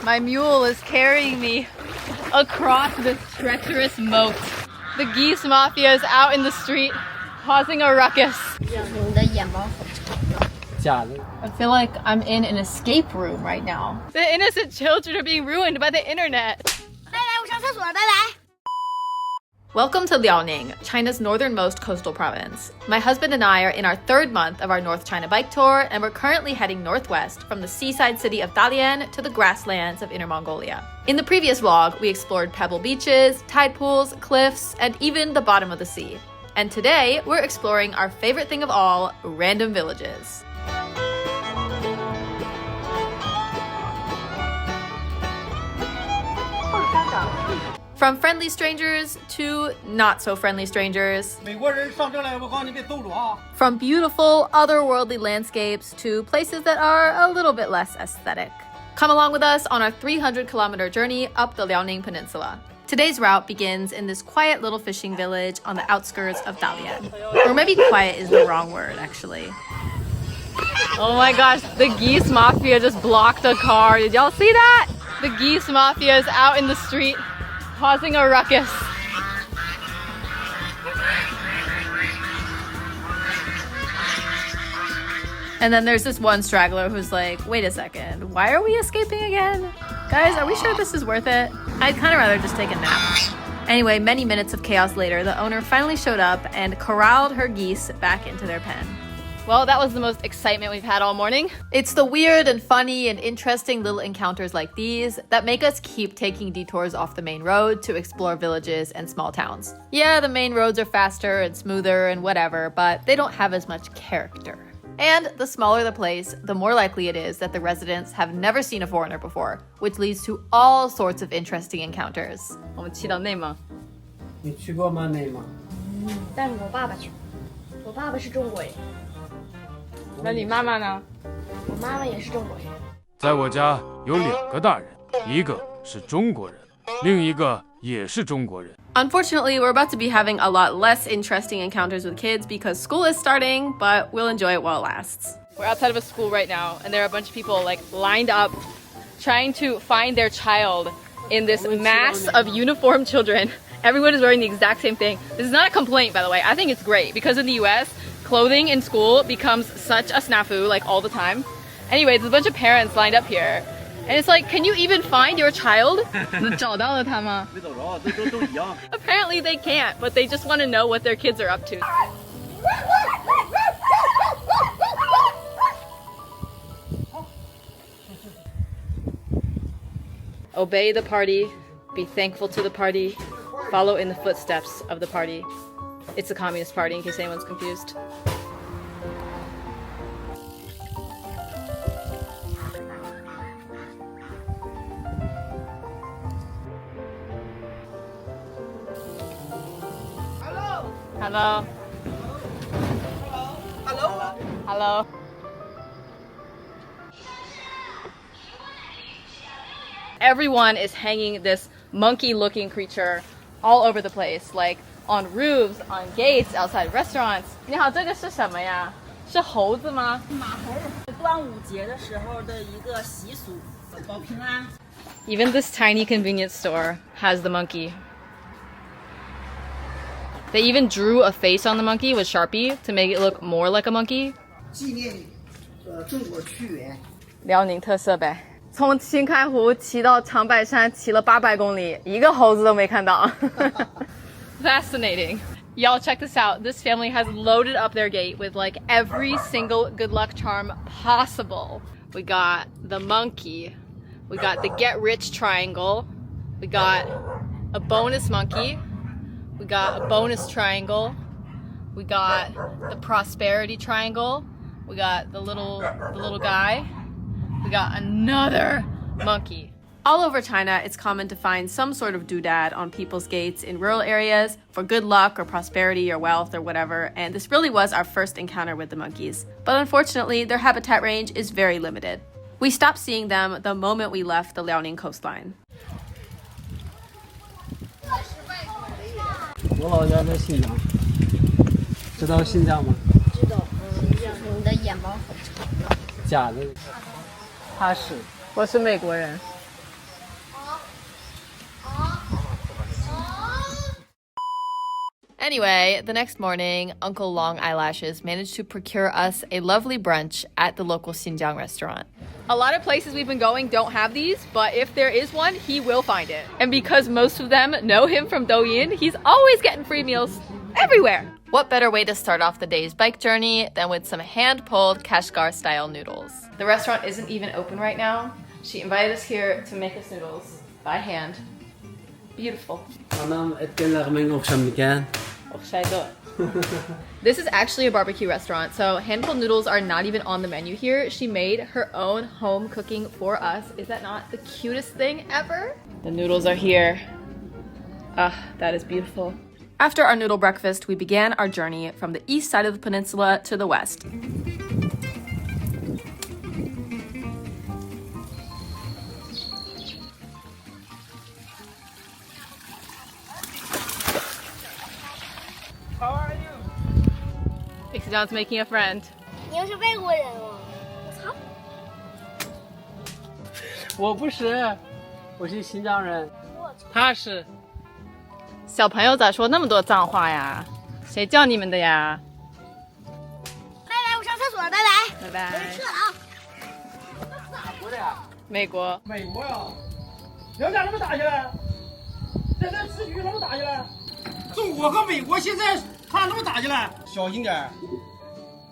My mule is carrying me across this treacherous moat. The geese mafia is out in the street, causing a ruckus. I feel like I'm in an escape room right now. The innocent children are being ruined by the internet. Welcome to Liaoning, China's northernmost coastal province. My husband and I are in our third month of our North China bike tour, and we're currently heading northwest from the seaside city of Dalian to the grasslands of Inner Mongolia. In the previous vlog, we explored pebble beaches, tide pools, cliffs, and even the bottom of the sea. And today, we're exploring our favorite thing of all, random villages. From friendly strangers to not so friendly strangers. From beautiful, otherworldly landscapes to places that are a little bit less aesthetic. Come along with us on our 300-kilometer journey up the Liaoning Peninsula. Today's route begins in this quiet little fishing village on the outskirts of Dalian. Or maybe quiet is the wrong word, actually. Oh my gosh, the geese mafia just blocked a car. Did y'all see that? The geese mafia is out in the street, causing a ruckus. And then there's this one straggler who's like, wait a second, why are we escaping again? Guys, are we sure this is worth it? I'd kind of rather just take a nap. Anyway, many minutes of chaos later, the owner finally showed up and corralled her geese back into their pen. Well, that was the most excitement we've had all morning. It's the weird and funny and interesting little encounters like these that make us keep taking detours off the main road to explore villages and small towns. Yeah, the main roads are faster and smoother and whatever, but they don't have as much character. And the smaller the place, the more likely it is that the residents have never seen a foreigner before, which leads to all sorts of interesting encounters. 我们去到内蒙。你去过吗？内蒙？但是我爸爸去，我爸爸是中国人。那你妈妈呢？我妈妈也是中国人。在我家有2个大人，一个是中国人，另一个也是中国人。 Unfortunately, we're about to be having a lot less interesting encounters with kids because school is starting, but we'll enjoy it while it lasts. We're outside of a school right now, and there are a bunch of people like lined up trying to find their child in this mass of uniformed children. Everyone is wearing the exact same thing. This is not a complaint, by the way. I think it's great because in the US, clothing in school becomes such a snafu like all the time. Anyway, there's a bunch of parents lined up here. And it's like, can you even find your child? Apparently they can't, but they just want to know what their kids are up to. Obey the party, be thankful to the party, follow in the footsteps of the party. It's a communist party, in case anyone's confused. Hello. Hello. Hello. Everyone is hanging this monkey-looking creature all over the place, like on roofs, on gates, outside restaurants. 你好，这个是什么呀？是猴子吗？马猴。端午节的时候的一个习俗，保平安。Even this tiny convenience store has the monkey. They even drew a face on the monkey with Sharpie to make it look more like a monkey. 纪念中国屈原。辽宁特色呗。从青开湖骑到长白山，骑了800公里，一个猴子都没看到。Fascinating. Y'all check this out. This family has loaded up their gate with like every single good luck charm possible. We got the monkey. We got the get rich triangle. We got a bonus monkey. We got a bonus triangle. We got the prosperity triangle. We got the little guy. We got another monkey. All over China, it's common to find some sort of doodad on people's gates in rural areas for good luck or prosperity or wealth or whatever, and this really was our first encounter with the monkeys. But unfortunately, their habitat range is very limited. We stopped seeing them the moment we left the Liaoning coastline. 我老家在新疆，知道新疆吗？知道，你的眼毛很长。假的。他是。我是美国人。Anyway, the next morning, Uncle Long Eyelashes managed to procure us a lovely brunch at the local Xinjiang restaurant. A lot of places we've been going don't have these, but if there is one, he will find it. And because most of them know him from Douyin, he's always getting free meals everywhere. What better way to start off the day's bike journey than with some hand-pulled Kashgar-style noodles? The restaurant isn't even open right now. She invited us here to make us noodles by hand. Beautiful. This is actually a barbecue restaurant, so hand-pulled noodles are not even on the menu here. She made her own home cooking for us. Is that not the cutest thing ever? The noodles are here. Ah, that is beautiful. After our noodle breakfast, we began our journey from the east side of the peninsula to the west. How are you? John's making a friend. 你又是外国人哦！我操！我不是，我是新疆人。他是。小朋友咋说那么多脏话呀？谁教你们的呀？拜拜，我上厕所了，拜拜。拜拜。我撤了啊。哪国的呀？美国。美国呀？两家怎么打起来？在这市区怎么打起来？中国和美国现在看怎么打起来？小心点。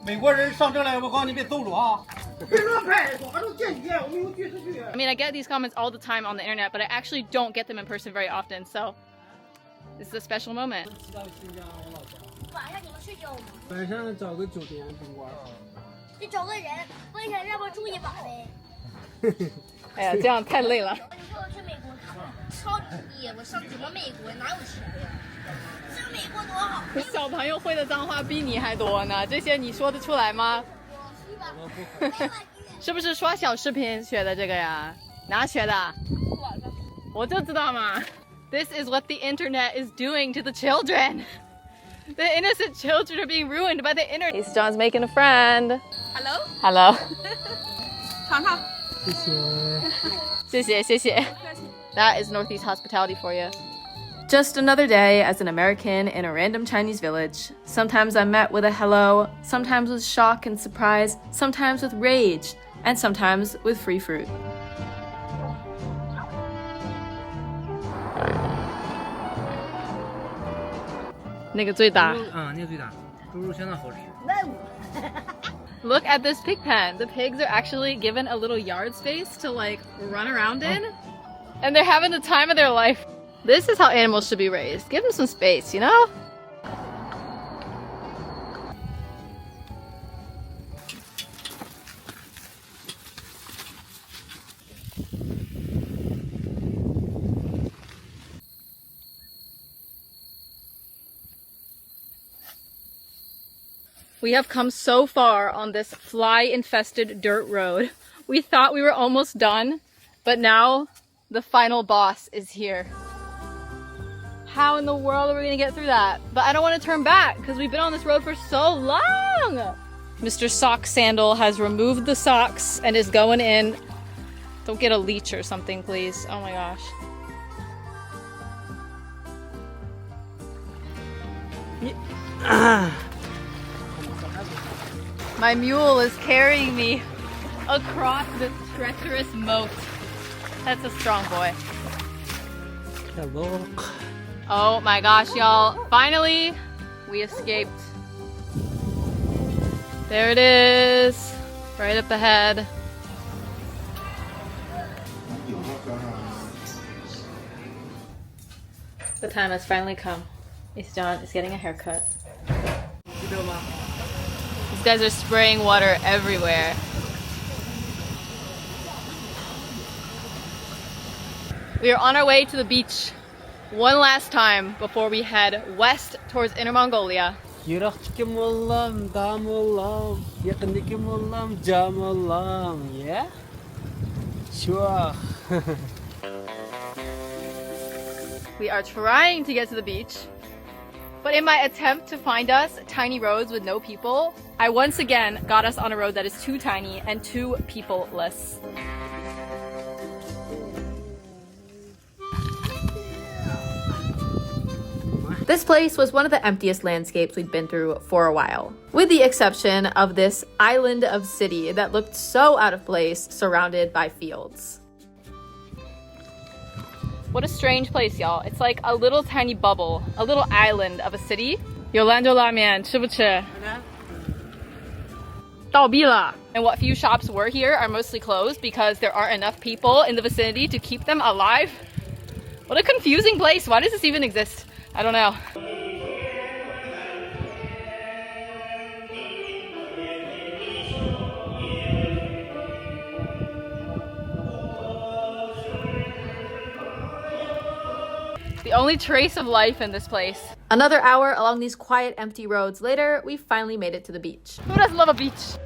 美国人上阵来，我告诉你别走路啊！别乱拍，抓住间谍，我们有军事局。I mean, I get these comments all the time on the internet, but I actually don't get them in person very often, so this is a special moment. 晚上你们睡觉吗？晚上找个酒店宾馆。你找个人，问一下让我住一晚呗。哎呀，这样太累了。你说我去美国看，操你爹！我上什么美国？哪有钱呀？上美国多好。小朋友会的脏话比你还多呢，这些你说得出来吗？是不是刷小视频学的这个呀？哪学的？我就知道嘛。This is what the internet is doing to the children. The innocent children are being ruined by the internet. Ace John's making a friend. Hello. Hello. 尝尝。谢谢，谢谢。That is Northeast hospitality for you. Just another day as an American in a random Chinese village. Sometimes I'm met with a hello, sometimes with shock and surprise, sometimes with rage, and sometimes with free fruit. Look at this pig pen. The pigs are actually given a little yard space to like run around in, and they're having the time of their life. This is how animals should be raised. Give them some space, you know? We have come so far on this fly-infested dirt road. We thought we were almost done, but now the final boss is here. How in the world are we gonna get through that? But I don't want to turn back because we've been on this road for so long. Mr. Sock Sandal has removed the socks and is going in. Don't get a leech or something, please. Oh my gosh. My mule is carrying me across this treacherous moat. That's a strong boy. Hello. Oh my gosh, y'all. Finally, we escaped. There it is. Right up ahead. The time has finally come. Ace John is getting a haircut. These guys are spraying water everywhere. We are on our way to the beach one last time before we head west towards Inner Mongolia. Yeah? Sure. We are trying to get to the beach, but in my attempt to find us tiny roads with no people, I once again got us on a road that is too tiny and too people-less. This This place was one of the emptiest landscapes we'd been through for a while, with the exception of this island of city that looked so out of place, surrounded by fields. What a strange place, y'all. It's like a little tiny bubble, a little island of a city. 有兰州拉面，吃不吃？倒闭了。And what few shops were here are mostly closed because there aren't enough people in the vicinity to keep them alive. What a confusing place. Why does this even exist? I don't know. The only trace of life in this place. Another hour along these quiet, empty roads later, we finally made it to the beach. Who doesn't love a beach?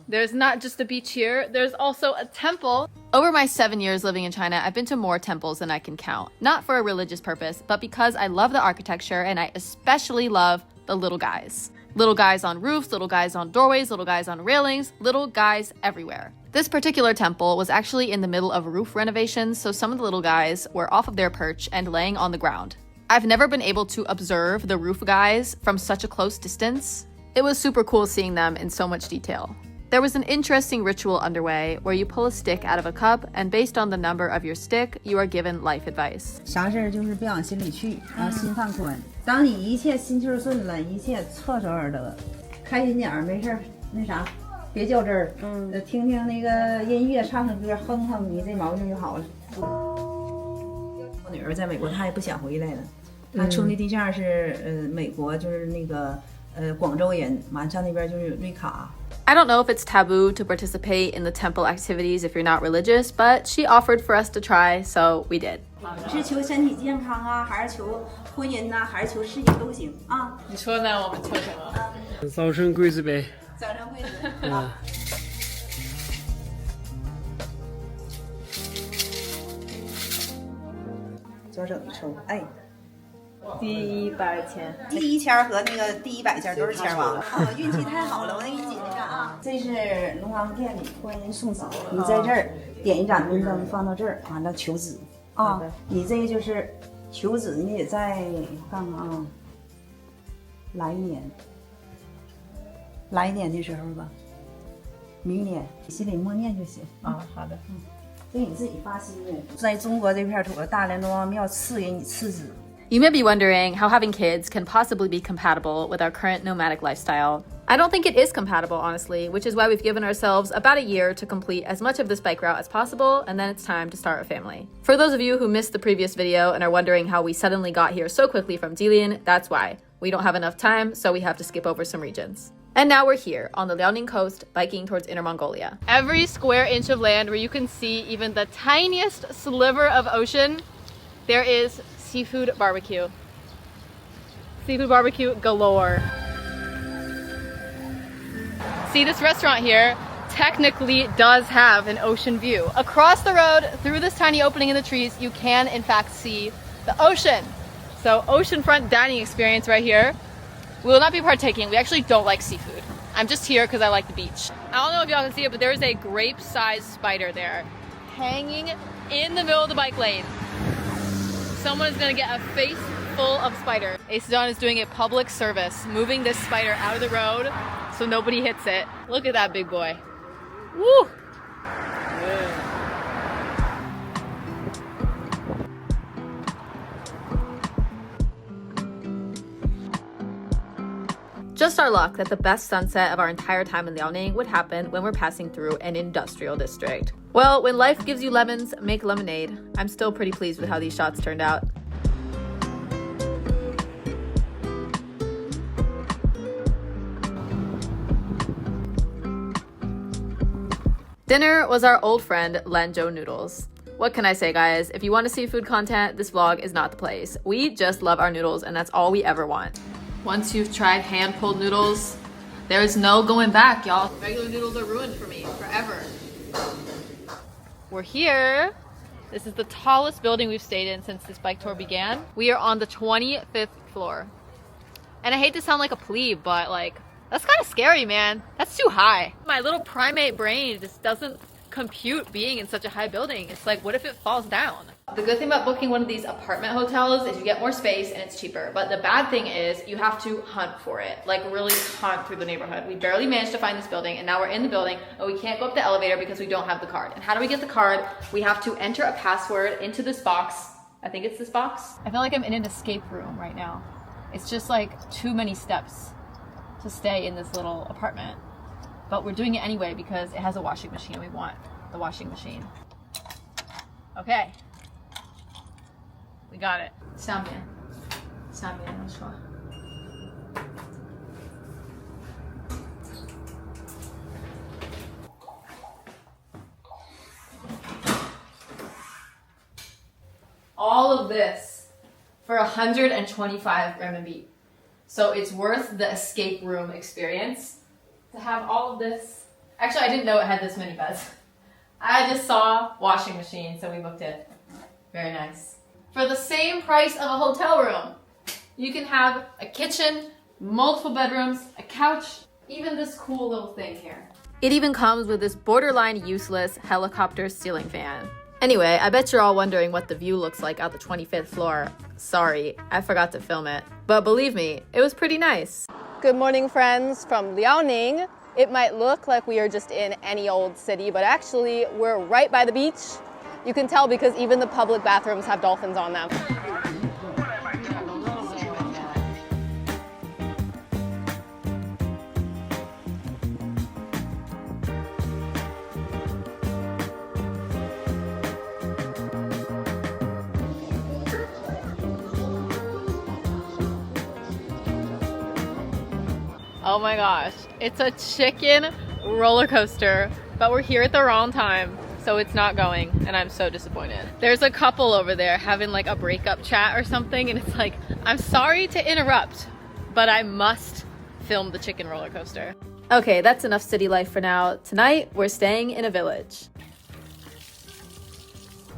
There's not just a beach here, there's also a temple. Over my 7 years living in China, I've been to more temples than I can count. Not for a religious purpose, but because I love the architecture and I especially love the little guys. Little guys on roofs, little guys on doorways, little guys on railings, little guys everywhere. This particular temple was actually in the middle of roof renovations, so some of the little guys were off of their perch and laying on the ground. I've never been able to observe the roof guys from such a close distance. It was super cool seeing them in so much detail. There was an interesting ritual underway where you pull a stick out of a cup, and based on the number of your stick, you are given life advice. 啥事儿就是别往心里去，心放宽。当你一切心气顺了，一切唾手而得，开心点儿，没事儿，那啥，别较真儿，听听那个音乐，唱唱歌，哼哼，你这毛病就好了。我女儿在美国，她也不想回来了，她处的对象是美国，就是那个广州人，完上那边就是绿卡。 I don't know if it's taboo to participate in the temple activities if you're not religious, but she offered for us to try, so we did. 是求身体健康啊，还是求婚姻呐、还是求事业都行啊。你说呢？我们求什么？早生贵子呗。早生贵子啊。多少你抽？哎。 第100钱，第1签和那个第100签都是签王。运气太好了，我给你解一下啊。这是龙王殿里观音送子，你在这儿点一盏明灯放到这儿，完了求子啊。你这个就是求子，你得在看看啊，来年的时候吧，明年你心里默念就行啊。好的，这你自己发心的。在中国这片土，大连龙王庙赐给你赐子。 You may be wondering how having kids can possibly be compatible with our current nomadic lifestyle. I don't think it is compatible, honestly, which is why we've given ourselves about a year to complete as much of this bike route as possible, and then it's time to start a family. For those of you who missed the previous video and are wondering how we suddenly got here so quickly from Jilin, that's why. We don't have enough time, so we have to skip over some regions. And now we're here on the Liaoning coast, biking towards Inner Mongolia. Every square inch of land where you can see even the tiniest sliver of ocean, there is seafood barbecue. Seafood barbecue galore. See, this restaurant here technically does have an ocean view. Across the road, through this tiny opening in the trees, you can in fact see the ocean. So oceanfront dining experience right here. We will not be partaking. We actually don't like seafood. I'm just here because I like the beach. I don't know if y'all can see it, but there is a grape-sized spider there hanging in the middle of the bike lane. Someone is gonna get a face full of spider. Asadon is doing a public service, moving this spider out of the road so nobody hits it. Look at that big boy. Woo! Just our luck that the best sunset of our entire time in Liaoning would happen when we're passing through an industrial district. Well, when life gives you lemons, make lemonade. I'm still pretty pleased with how these shots turned out. Dinner was our old friend Lanzhou noodles. What can I say, guys? If you want to see food content, this vlog is not the place. We just love our noodles, and that's all we ever want. Once you've tried hand-pulled noodles, There's no going back, y'all. Regular noodles are ruined for me forever. We're here. This is the tallest building we've stayed in since this bike tour began. We are on the 25th floor. And I hate to sound like a plebe, but like, that's kind of scary, man. That's too high. My little primate brain just doesn't compute being in such a high building. It's like, what if it falls down? The good thing about booking one of these apartment hotels is you get more space and it's cheaper. But the bad thing is you have to hunt for it, like really hunt through the neighborhood. We barely managed to find this building and now we're in the building and we can't go up the elevator because we don't have the card. And how do we get the card? We have to enter a password into this box. I think it's this box. I feel like I'm in an escape room right now. It's just like too many steps to stay in this little apartment. But we're doing it anyway because it has a washing machine. We want the washing machine. Okay. We got it. 下面我说。All of this for 125 renminbi. So it's worth the escape room experience to have all of this. Actually, I didn't know it had this many beds. I just saw washing machine, so we booked it. Very nice. For the same price of a hotel room, you can have a kitchen, multiple bedrooms, a couch, even this cool little thing here. It even comes with this borderline useless helicopter ceiling fan. Anyway, I bet you're all wondering what the view looks like out the 25th floor. Sorry, I forgot to film it. But believe me, it was pretty nice. Good morning, friends from Liaoning. It might look like we are just in any old city, but actually we're right by the beach. You can tell because even the public bathrooms have dolphins on them. Oh my gosh, it's a chicken roller coaster, but we're here at the wrong time. So it's not going, and I'm so disappointed. There's a couple over there having like a breakup chat or something, and it's like, I'm sorry to interrupt, but I must film the chicken roller coaster. Okay, that's enough city life for now. Tonight, we're staying in a village.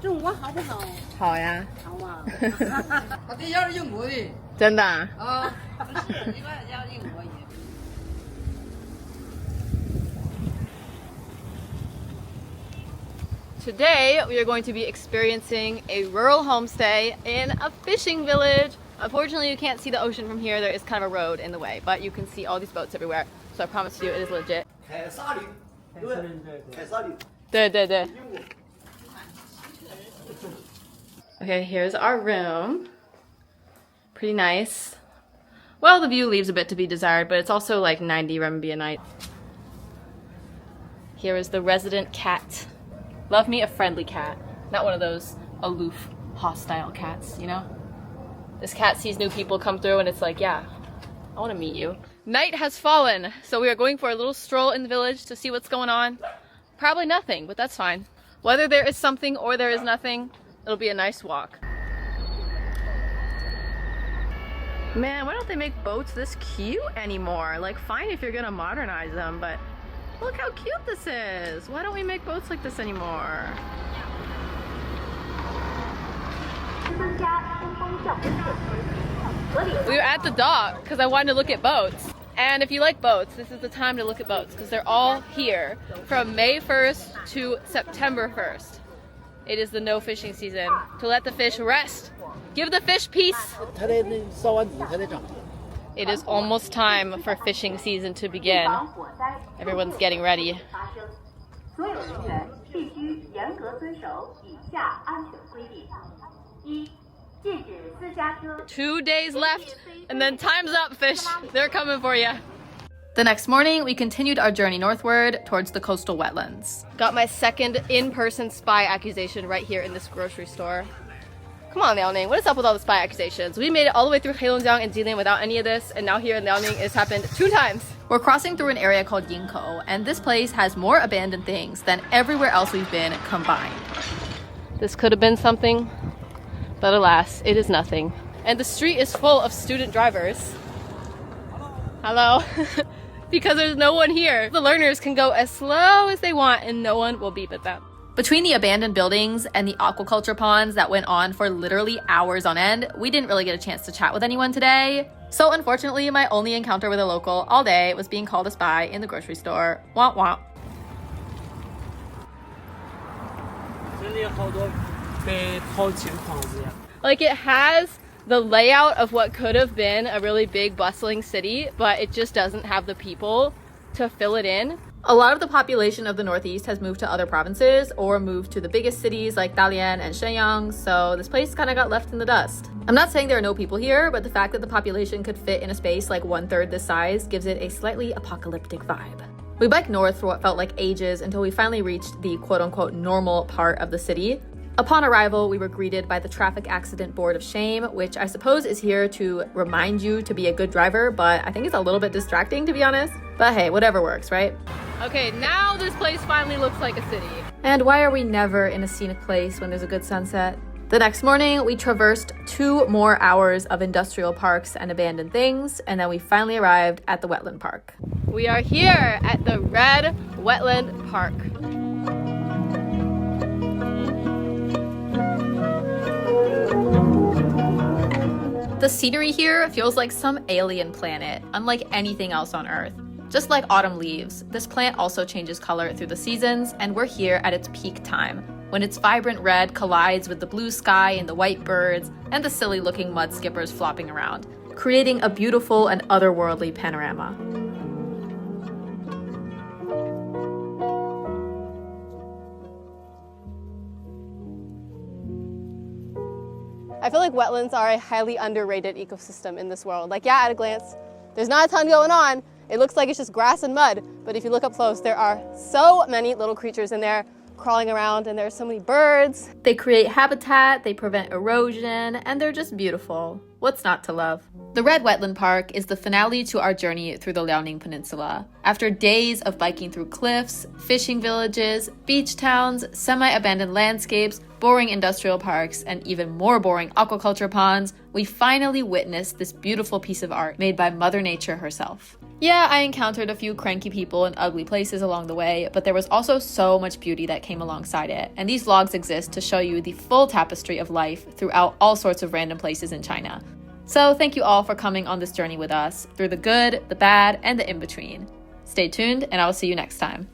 这种我好不好？好呀。好啊。他对象是英国的。真的啊？啊，不是，一般家英国也。 Today, we are going to be experiencing a rural homestay in a fishing village. Unfortunately, you can't see the ocean from here. There is kind of a road in the way, but you can see all these boats everywhere. So I promise you, it is legit. 凯撒吕，对，凯撒吕。对对对。Okay, here's our room. Pretty nice. Well, the view leaves a bit to be desired, but it's also like 90 renminbi a night. Here is the resident cat. Love me a friendly cat, not one of those aloof, hostile cats, you know? This cat sees new people come through and it's like, yeah, I want to meet you. Night has fallen, so we are going for a little stroll in the village to see what's going on. Probably nothing, but that's fine. Whether there is something or there is nothing, it'll be a nice walk. Man, why don't they make boats this cute anymore? Like, fine if you're gonna modernize them, but look how cute this is. Why don't we make boats like this anymore? We were at the dock because I wanted to look at boats. And if you like boats, this is the time to look at boats because they're all here from May 1st to September 1st. It is the no fishing season to let the fish rest. Give the fish peace. It is almost time for fishing season to begin. Everyone's getting ready. 2 days left, and then time's up, fish. They're coming for you. The next morning, we continued our journey northward towards the coastal wetlands. Got my second in-person spy accusation right here in this grocery store. Come on, Liaoning, what is up with all the spy accusations? We made it all the way through Heilongjiang and Jilin without any of this, and now here in Liaoning it's happened 2 times. We're crossing through an area called Yingkou, and this place has more abandoned things than everywhere else we've been combined. This could have been something, but alas, it is nothing. And the street is full of student drivers. Hello. because there's no one here. The learners can go as slow as they want and no one will beep at them. Between the abandoned buildings and the aquaculture ponds that went on for literally hours on end, we didn't really get a chance to chat with anyone today. So unfortunately, my only encounter with a local all day was being called a spy in the grocery store. Womp womp. Like, it has the layout of what could have been a really big bustling city, but it just doesn't have the people to fill it in. A lot of the population of the Northeast has moved to other provinces or moved to the biggest cities like Dalian and Shenyang, so this place kind of got left in the dust. I'm not saying there are no people here, but the fact that the population could fit in a space like 1/3 this size gives it a slightly apocalyptic vibe. We biked north for what felt like ages until we finally reached the quote-unquote normal part of the city. Upon arrival, we were greeted by the Traffic Accident Board of Shame, which I suppose is here to remind you to be a good driver, but I think it's a little bit distracting, to be honest. But hey, whatever works, right? Okay, now this place finally looks like a city. And why are we never in a scenic place when there's a good sunset? The next morning, we traversed 2 more hours of industrial parks and abandoned things, and then we finally arrived at the wetland park. We are here at the Red Wetland Park. The scenery here feels like some alien planet, unlike anything else on Earth. Just like autumn leaves, this plant also changes color through the seasons, and we're here at its peak time, when its vibrant red collides with the blue sky and the white birds and the silly-looking mud skippers flopping around, creating a beautiful and otherworldly panorama. I feel like wetlands are a highly underrated ecosystem in this world. Like, yeah, at a glance, there's not a ton going on. It looks like it's just grass and mud, but if you look up close, there are so many little creatures in there crawling around, and there's so many birds. They create habitat, they prevent erosion, and they're just beautiful. What's not to love? The Red Wetland Park is the finale to our journey through the Liaoning Peninsula. After days of biking through cliffs, fishing villages, beach towns, semi-abandoned landscapes, boring industrial parks, and even more boring aquaculture ponds, we finally witnessed this beautiful piece of art made by Mother Nature herself. Yeah, I encountered a few cranky people in ugly places along the way, but there was also so much beauty that came alongside it, and these vlogs exist to show you the full tapestry of life throughout all sorts of random places in China. So thank you all for coming on this journey with us, through the good, the bad, and the in-between. Stay tuned, and I will see you next time.